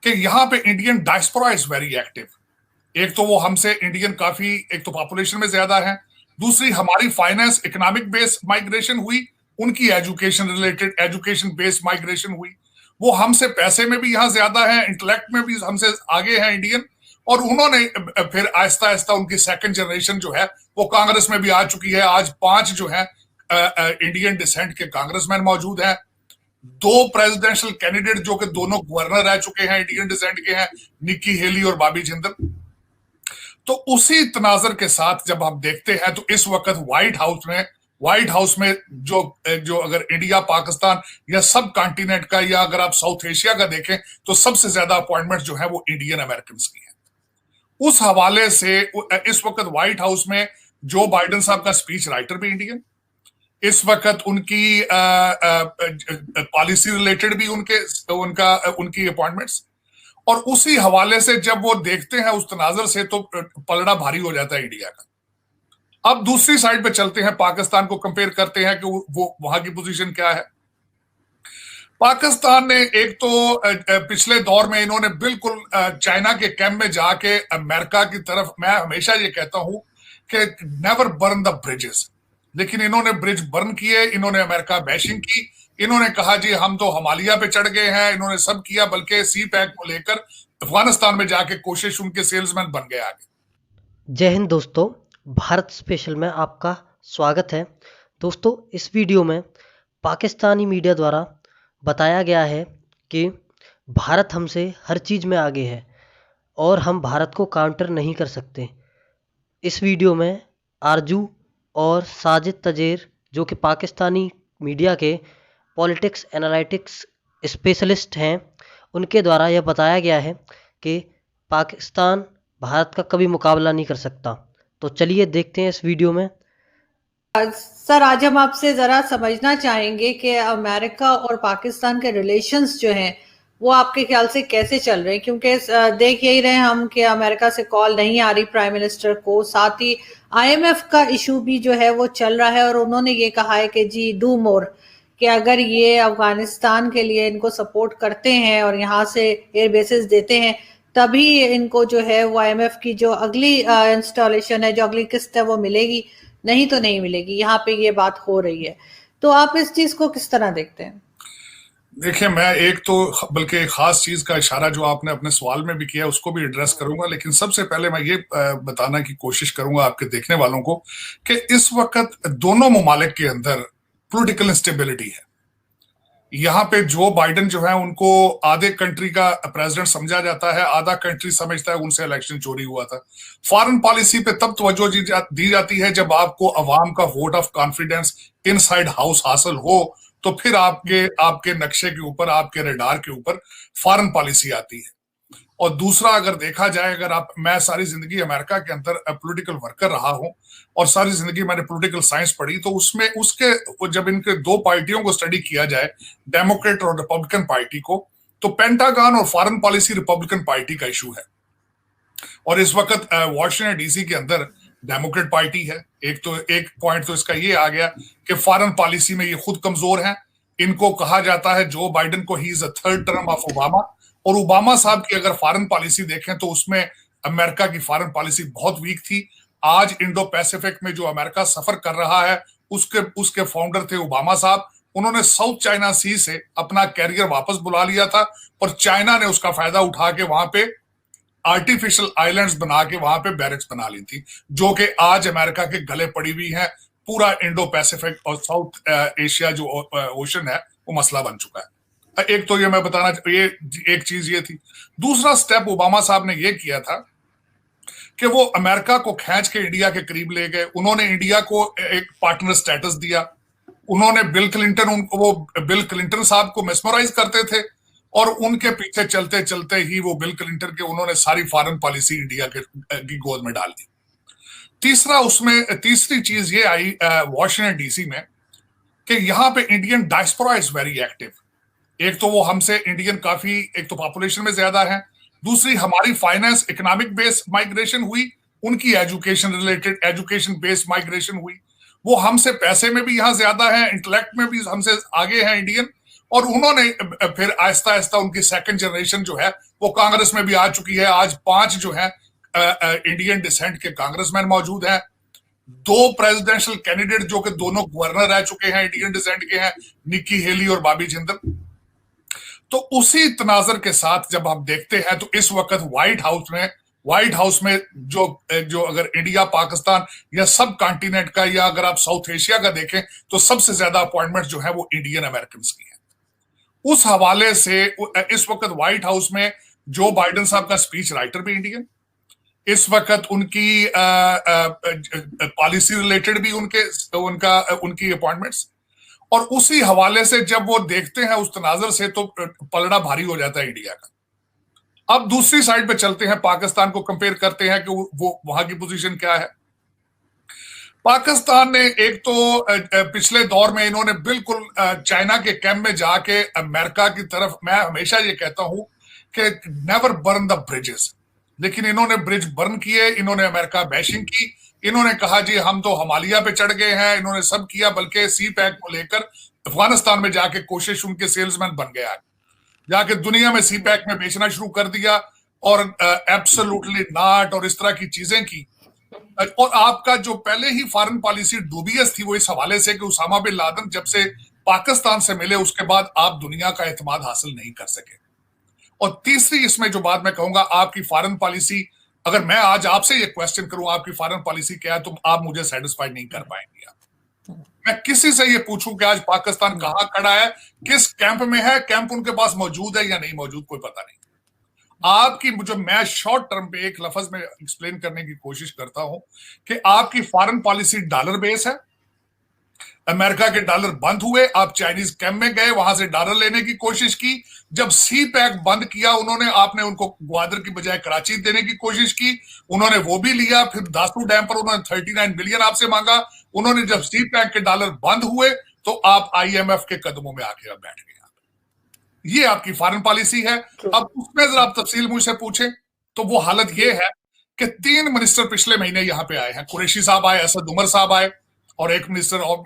कि यहाँ पे Indian diaspora is very active. एक तो वो हमसे इंडियन काफी, एक तो पॉपुलेशन में ज्यादा है, दूसरी हमारी फाइनेंस इकोनॉमिक बेस्ड माइग्रेशन हुई, उनकी education related education based migration हुई। वो हमसे पैसे में भी यहाँ ज्यादा है, इंटेलेक्ट में भी हमसे आगे है इंडियन। और उन्होंने फिर आहिस्ता आहिस्ता उनकी सेकंड जनरेशन जो है वो कांग्रेस में भी आ चुकी है। आज 5 जो है इंडियन डिसेंट के कांग्रेसमैन मौजूद हैं। 2 प्रेसिडेंशियल कैंडिडेट जो कि दोनों गवर्नर रह चुके हैं, इंडियन डिसेंट के हैं, निक्की हेली और बॉबी जिंदल। तो उसी तनाजर के साथ जब हम देखते हैं तो इस वक्त व्हाइट हाउस में जो जो अगर इंडिया पाकिस्तान या सब कॉन्टिनेंट का या अगर आप साउथ एशिया का देखें तो सबसे ज्यादा अपॉइंटमेंट जो है वो इंडियन अमेरिकन की है। उस हवाले से इस वक्त व्हाइट हाउस में जो बाइडेन साहब का स्पीच राइटर भी इंडियन, इस वक्त उनकी पॉलिसी रिलेटेड भी उनकी अपॉइंटमेंट्स। और उसी हवाले से जब वो देखते हैं उस तनाजर से तो पलड़ा भारी हो जाता है इंडिया का। अब दूसरी साइड पे चलते हैं, पाकिस्तान को कंपेयर करते हैं कि वो वहां की पोजीशन क्या है। पाकिस्तान ने एक तो पिछले दौर में इन्होंने बिल्कुल चाइना के कैंप में जाके अमेरिका की तरफ, मैं हमेशा ये कहता हूं कि नेवर बर्न द ब्रिजेस, लेकिन इन्होंने ब्रिज बर्न किए, इन्होंने अमेरिका बैशिंग की, इन्होंने कहा जी हम तो हिमालय पे चढ़ गए हैं, इन्होंने सब किया, बल्कि सी पैक को लेकर अफगानिस्तान में जाके कोशिश उनके सेल्समैन बन गए आगे। जय हिंद दोस्तों, भारत स्पेशल में आपका स्वागत है। दोस्तों, इस वीडियो में पाकिस्तानी मीडिया द्वारा बताया गया है कि भारत हमसे हर चीज़ में आगे है और हम भारत को काउंटर नहीं कर सकते। इस वीडियो में आरजू और साजिद तजेर, जो कि पाकिस्तानी मीडिया के पॉलिटिक्स एनालिटिक्स स्पेशलिस्ट हैं, उनके द्वारा यह बताया गया है कि पाकिस्तान भारत का कभी मुकाबला नहीं कर सकता। तो चलिए देखते हैं इस वीडियो में। सर, आज हम आपसे ज़रा समझना चाहेंगे कि अमेरिका और पाकिस्तान के रिलेशंस जो हैं वो आपके ख्याल से कैसे चल रहे हैं, क्योंकि देख यही रहे हम कि अमेरिका से कॉल नहीं आ रही प्राइम मिनिस्टर को, साथ ही आईएमएफ का इशू भी जो है वो चल रहा है और उन्होंने ये कहा है कि जी डू मोर, कि अगर ये अफगानिस्तान के लिए इनको सपोर्ट करते हैं और यहाँ से एयर बेसिस देते हैं तभी इनको जो है वो आईएमएफ की जो अगली इंस्टॉलेशन है, जो अगली किस्त है वो मिलेगी, नहीं तो नहीं मिलेगी। यहाँ पे ये बात हो रही है, तो आप इस चीज को किस तरह देखते हैं? देखिए, मैं एक तो बल्कि एक खास चीज का इशारा जो आपने अपने सवाल में भी किया उसको भी एड्रेस करूंगा, लेकिन सबसे पहले मैं ये बताना की कोशिश करूंगा आपके देखने वालों को कि इस वक्त दोनों ममालिक के अंदर पॉलिटिकल इंस्टेबिलिटी है। यहाँ पे जो बाइडेन जो है उनको आधे कंट्री का प्रेसिडेंट समझा जाता है, आधा कंट्री समझता है उनसे इलेक्शन चोरी हुआ था। फॉरेन पॉलिसी पे तब तवज्जो दी जाती है जब आपको अवाम का vote of confidence inside house हासिल हो, तो फिर आपके नक्शे के ऊपर, आपके रडार के ऊपर फॉरेन पॉलिसी आती है। और दूसरा, अगर देखा जाए, मैं सारी जिंदगी अमेरिका के अंदर पॉलिटिकल वर्कर रहा हूं और सारी जिंदगी मैंने पॉलिटिकल साइंस पढ़ी, तो उसमें जब इनके 2 पार्टियों को स्टडी किया जाए, डेमोक्रेट और रिपब्लिकन पार्टी को, तो पेंटागन और फॉरेन पॉलिसी रिपब्लिकन पार्टी का इशू है। और इस वक्त वॉशिंगटन डीसी के अंदर डेमोक्रेट पार्टी है। एक पॉइंट तो इसका ये आ गया कि फॉरेन पॉलिसी में ये खुद कमजोर है। इनको कहा जाता है जो बाइडेन को he is a third term of Obama, और ओबामा साहब की अगर फॉरेन पॉलिसी देखें तो उसमें अमेरिका की फॉरेन पॉलिसी बहुत वीक थी। आज इंडो पैसिफिक में जो अमेरिका सफर कर रहा है उसके फाउंडर थे ओबामा साहब। उन्होंने साउथ चाइना सी से अपना कैरियर वापस बुला लिया था और चाइना ने उसका फायदा उठा के वहां पे आर्टिफिशियल आइलैंड्स बना के वहां पे बैरक्स बना ली थी, जो कि आज अमेरिका के गले पड़ी हुई है। पूरा इंडो पैसिफिक और साउथ एशिया जो ओशन है वो मसला बन चुका है। एक तो ये मैं बताना, ये एक चीज ये थी। दूसरा स्टेप ओबामा साहब ने ये किया था कि वो अमेरिका को खींच के इंडिया के करीब ले गए। उन्होंने इंडिया को एक पार्टनर स्टेटस दिया। उन्होंने बिल क्लिंटन साहब को मेस्मराइज करते थे और उनके पीछे चलते चलते ही वो बिल क्लिंटन के उन्होंने सारी फॉरेन पॉलिसी इंडिया की गोद में डाल दी। तीसरी चीज ये आई वॉशिंगटन डीसी में कि यहाँ पे Indian diaspora is very active. एक तो वो हमसे इंडियन काफी, एक तो पॉपुलेशन में ज्यादा है, दूसरी हमारी फाइनेंस इकोनॉमिक बेस्ड माइग्रेशन हुई, उनकी एजुकेशन बेस्ड माइग्रेशन हुई। वो हमसे पैसे में भी यहाँ ज्यादा है, इंटेलेक्ट में भी हमसे आगे है इंडियन। और उन्होंने फिर आहिस्ता आहिस्ता उनकी सेकंड जनरेशन जो है वो कांग्रेस में भी आ चुकी है। आज 5 जो है इंडियन डिसेंट के कांग्रेसमैन मौजूद हैं। 2 प्रेसिडेंशियल कैंडिडेट जो कि दोनों गवर्नर रह चुके हैं, इंडियन डिसेंट के हैं, निक्की हेली और बॉबी जिंदल। तो उसी तनाजर के साथ जब हम देखते हैं तो इस वक्त व्हाइट हाउस में जो अगर इंडिया पाकिस्तान या सब कॉन्टिनेंट का या अगर आप साउथ एशिया का देखें तो सबसे ज्यादा अपॉइंटमेंट जो है वो इंडियन अमेरिकन की है। उस हवाले से इस वक्त व्हाइट हाउस में जो बाइडेन साहब का स्पीच राइटर भी इंडियन, इस वक्त उनकी पॉलिसी रिलेटेड भी उनकी अपॉइंटमेंट्स, और उसी हवाले से जब वो देखते हैं उस तनाजर से तो पलड़ा भारी हो जाता है इंडिया का। अब दूसरी साइड पे चलते हैं, पाकिस्तान को कंपेयर करते हैं कि वो वहां की पोजीशन क्या है। पाकिस्तान ने एक तो पिछले दौर में इन्होंने बिल्कुल चाइना के कैंप में जाके अमेरिका की तरफ, मैं हमेशा ये कहता हूं कि नेवर बर्न द ब्रिजेस, लेकिन इन्होंने ब्रिज बर्न किए, इन्होंने अमेरिका बैशिंग की, इन्होंने कहा जी हम तो हिमालय पे चढ़ गए हैं, इन्होंने सब किया, बल्कि सी पैक को लेकर अफगानिस्तान में जाके कोशिश, उनके सेल्समैन बन गया, जाके दुनिया में सी पैक में बेचना शुरू कर दिया और एब्सोल्युटली नॉट और इस तरह की चीजें की। और आपका जो पहले ही फॉरेन पॉलिसी डूबियस थी वो इस हवाले से कि उसामा बिन लादेन जब से पाकिस्तान से मिले उसके बाद आप दुनिया का एतमाद हासिल नहीं कर सके। और तीसरी इसमें जो बात मैं कहूंगा, आपकी फॉरेन पॉलिसी, अगर मैं आज आपसे ये क्वेश्चन करूं आपकी फॉरेन पॉलिसी क्या है तो आप मुझे सेटिस्फाई नहीं कर पाएंगे। मैं किसी से ये पूछूं कि आज पाकिस्तान कहां खड़ा है, किस कैंप में है, कैंप उनके पास मौजूद है या नहीं मौजूद, कोई पता नहीं। आपकी जो मैं शॉर्ट टर्म पे एक लफ्ज में एक्सप्लेन करने की कोशिश करता हूं कि आपकी फॉरेन पॉलिसी डॉलर बेस है, अमेरिका के डॉलर बंद हुए, आप चाइनीज कैंप में गए, वहां से डॉलर लेने की कोशिश की, जब सी पैक बंद किया उन्होंने, आपने उनको ग्वादर की बजाय कराची देने की कोशिश की, उन्होंने वो भी लिया, फिर दासू डैम पर उन्होंने 39 बिलियन आपसे मांगा, उन्होंने जब सी पैक के डॉलर बंद हुए तो आप IMF के कदमों में आके अब बैठ गए। ये आपकी फॉरेन पॉलिसी है। अब उसमें जरा आप तफसील मुझसे पूछें तो वो हालत ये है कि 3 मिनिस्टर पिछले महीने यहां पे आए हैं, कुरैशी साहब आए, असद उमर साहब आए और एक मिनिस्टर और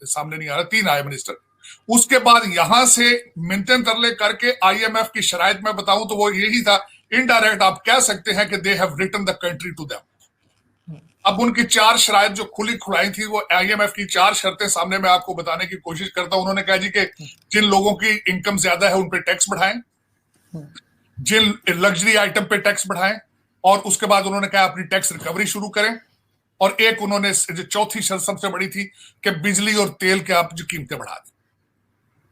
सामने नहीं आ रहा, 3 आए मिनिस्टर। उसके बाद यहां से मिन्नतें तरले करके IMF की शराइत में बताऊं तो वो यही था, इनडायरेक्ट आप कह सकते हैं कि they have written the country to them. अब उनकी 4 शराइत जो खुली खुलाई थी वो IMF की 4 शर्तें सामने मैं आपको बताने की कोशिश करता हूं। उन्होंने कहा जी कि जिन लोगों की इनकम ज्यादा है उन पे टैक्स बढ़ाएं, जिन लग्जरी आइटम पे टैक्स बढ़ाएं, और उसके बाद उन्होंने कहा अपनी टैक्स रिकवरी शुरू करें, और एक उन्होंने जो चौथी शर्त सबसे बड़ी थी कि बिजली और तेल के आप जो कीमतें बढ़ा दें।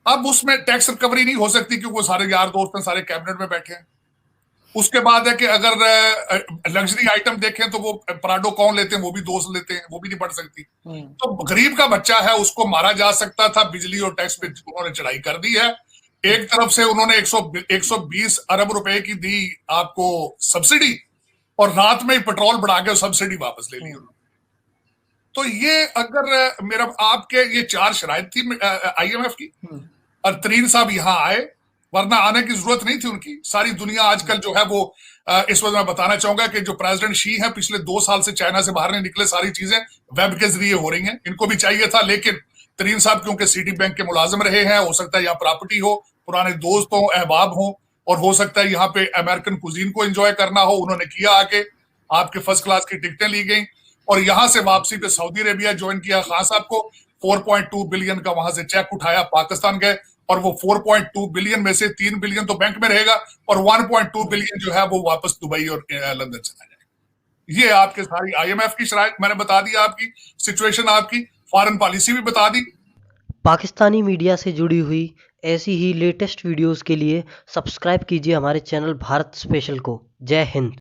अब उसमें टैक्स रिकवरी नहीं हो सकती क्योंकि वो सारे यार दोस्त हैं, सारे कैबिनेट में बैठे हैं। उसके बाद है कि अगर लग्जरी आइटम देखें तो वो प्राडो कौन लेते हैं, वो भी दोस्त लेते हैं, वो भी नहीं बढ़ सकती। तो गरीब का बच्चा है उसको मारा जा सकता था, बिजली और टैक्स पे उन्होंने चढ़ाई कर दी है। एक तरफ से उन्होंने 120 अरब रुपए की दी आपको सब्सिडी, और रात में ही पेट्रोल बढ़ा के सब्सिडी वापस ले ली उन्होंने। तो ये अगर मेरा आपके ये 4 शराइत थी IMF की, और तरीन साहब यहां आए, वरना आने की जरूरत नहीं थी उनकी। सारी दुनिया आजकल जो है वो इस वक्त मैं बताना चाहूंगा कि जो प्रेसिडेंट शी है पिछले 2 साल से चाइना से बाहर नहीं निकले, सारी चीजें वेब के जरिए हो रही हैं। इनको भी चाहिए था, लेकिन तरीन साहब क्योंकि सिटी बैंक के मुलाजिम रहे हैं, हो सकता है यहाँ प्रॉपर्टी हो, पुराने दोस्त हो, अहबाब हो, और हो सकता है यहाँ पे अमेरिकन कुजीन को एंजॉय करना हो, उन्होंने किया। आके आपके फर्स्ट क्लास की टिकटें ली गई और यहां से वापसी पे सऊदी अरेबिया ज्वाइन किया। खान साहब को 4.2 बिलियन का वहां से चेक उठाया, पाकिस्तान गए, और वो 4.2 बिलियन में से 3 बिलियन तो बैंक में रहेगा और 1.2 बिलियन जो है वो वापस दुबई और लंदन चला जाएगा। ये आपके सारी IMF की शराइत मैंने बता दी, आपकी सिचुएशन, आपकी फॉरेन पॉलिसी भी बता दी। पाकिस्तानी मीडिया से जुड़ी हुई ऐसी ही लेटेस्ट वीडियोस के लिए सब्सक्राइब कीजिए हमारे चैनल भारत स्पेशल को। जय हिंद।